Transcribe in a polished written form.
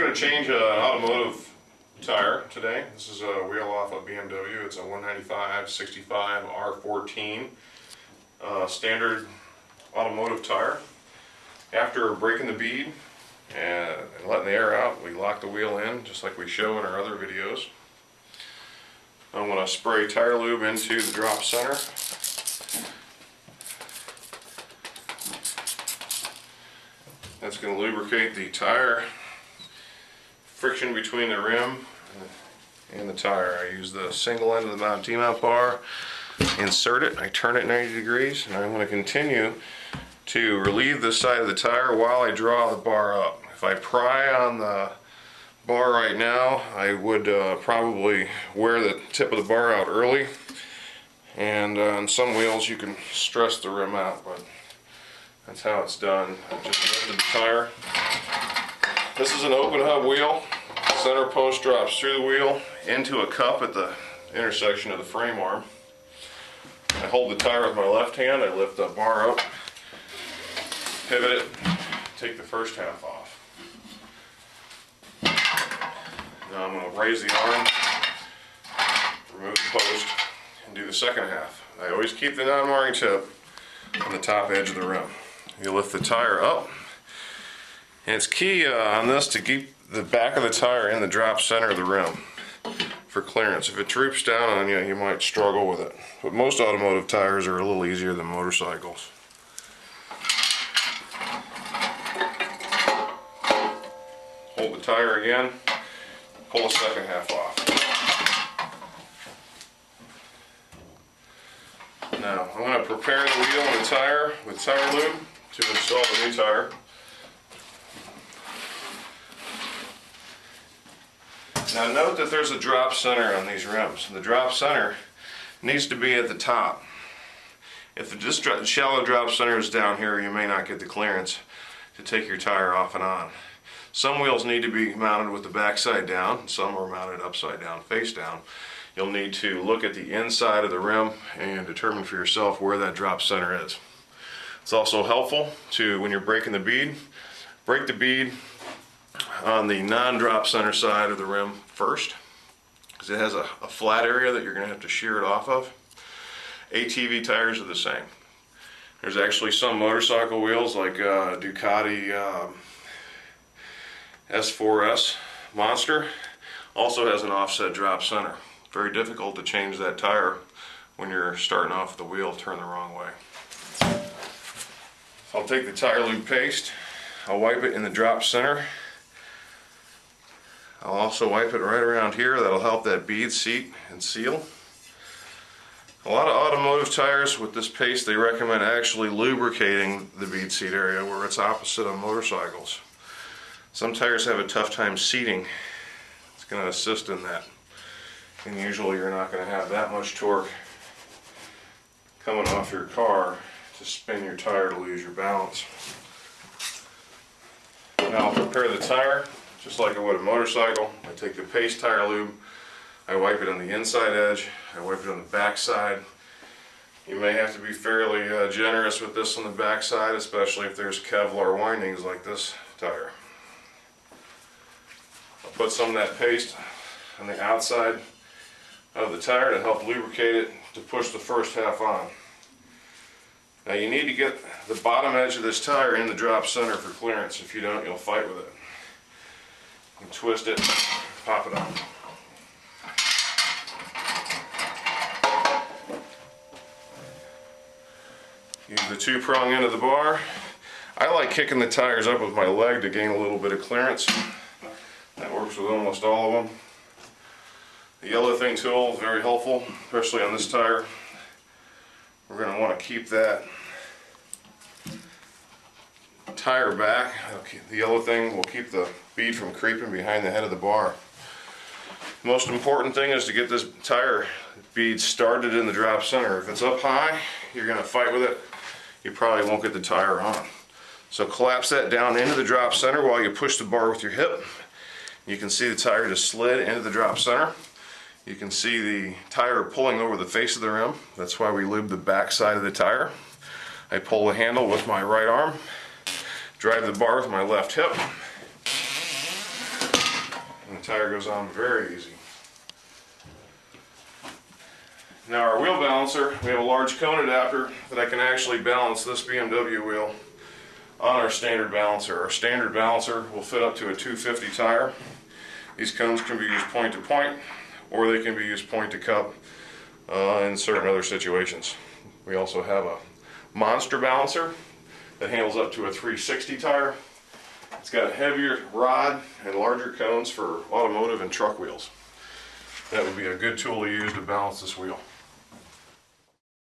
going to change an automotive tire today. This is a wheel off a BMW. It's a 195/65 R14 standard automotive tire. After breaking the bead and letting the air out, we lock the wheel in just like we show in our other videos. I'm going to spray tire lube into the drop center. That's going to lubricate the tire friction between the rim and the tire. I use the single end of the Dismounting bar, insert it, I turn it 90 degrees, and I'm going to continue to relieve this side of the tire while I draw the bar up. If I pry on the bar right now, I would probably wear the tip of the bar out early, and on some wheels you can stress the rim out, but that's how it's done. I just lifted the tire. This is an open hub wheel. Center post drops through the wheel into a cup at the intersection of the frame arm. I hold the tire with my left hand, I lift the bar up, pivot it, take the first half off. Now I'm going to raise the arm, remove the post, and do the second half. I always keep the non-marring tip on the top edge of the rim. You lift the tire up, and it's key on this to keep the back of the tire in the drop center of the rim for clearance. If it droops down on you, you might struggle with it. But most automotive tires are a little easier than motorcycles. Hold the tire again, pull the second half off. Now I'm going to prepare the wheel and the tire with tire lube to install the new tire. Now note that there's a drop center on these rims. The drop center needs to be at the top. If the shallow drop center is down here, you may not get the clearance to take your tire off and on. Some wheels need to be mounted with the backside down, some are mounted upside down, face down. You'll need to look at the inside of the rim and determine for yourself where that drop center is. It's also helpful to, when you're breaking the bead, break the bead on the non-drop center side of the rim first, because it has a flat area that you're going to have to shear it off of. ATV tires are the same. There's actually some motorcycle wheels like Ducati S4S Monster also has an offset drop center. Very difficult to change that tire when you're starting off with the wheel turned the wrong way. I'll take the tire lube paste, I'll wipe it in the drop center. I'll also wipe it right around here. That'll help that bead seat and seal. A lot of automotive tires with this paste, they recommend actually lubricating the bead seat area, where it's opposite on motorcycles. Some tires have a tough time seating. It's going to assist in that. And usually you're not going to have that much torque coming off your car to spin your tire to lose your balance. Now I'll prepare the tire just like I would a motorcycle. I take the paste tire lube, I wipe it on the inside edge, I wipe it on the back side. You may have to be fairly generous with this on the back side, especially if there's Kevlar windings like this tire. I'll put some of that paste on the outside of the tire to help lubricate it to push the first half on. Now you need to get the bottom edge of this tire in the drop center for clearance. If you don't, you'll fight with it. You twist it, pop it on. Use the two-prong end of the bar. I like kicking the tires up with my leg to gain a little bit of clearance. That works with almost all of them. The yellow thing tool is very helpful, especially on this tire. We're going to want to keep that tire back. The yellow thing will keep the bead from creeping behind the head of the bar. The most important thing is to get this tire bead started in the drop center. If it's up high, you're going to fight with it. You probably won't get the tire on. So collapse that down into the drop center while you push the bar with your hip. You can see the tire just slid into the drop center. You can see the tire pulling over the face of the rim. That's why we lube the back side of the tire. I pull the handle with my right arm, drive the bar with my left hip, and the tire goes on very easy. Now our wheel balancer, we have a large cone adapter that I can actually balance this BMW wheel on our standard balancer. Our standard balancer will fit up to a 250 tire. These cones can be used point to point, or they can be used point to cup in certain other situations. We also have a monster balancer that handles up to a 360 tire. It's got a heavier rod and larger cones for automotive and truck wheels. That would be a good tool to use to balance this wheel.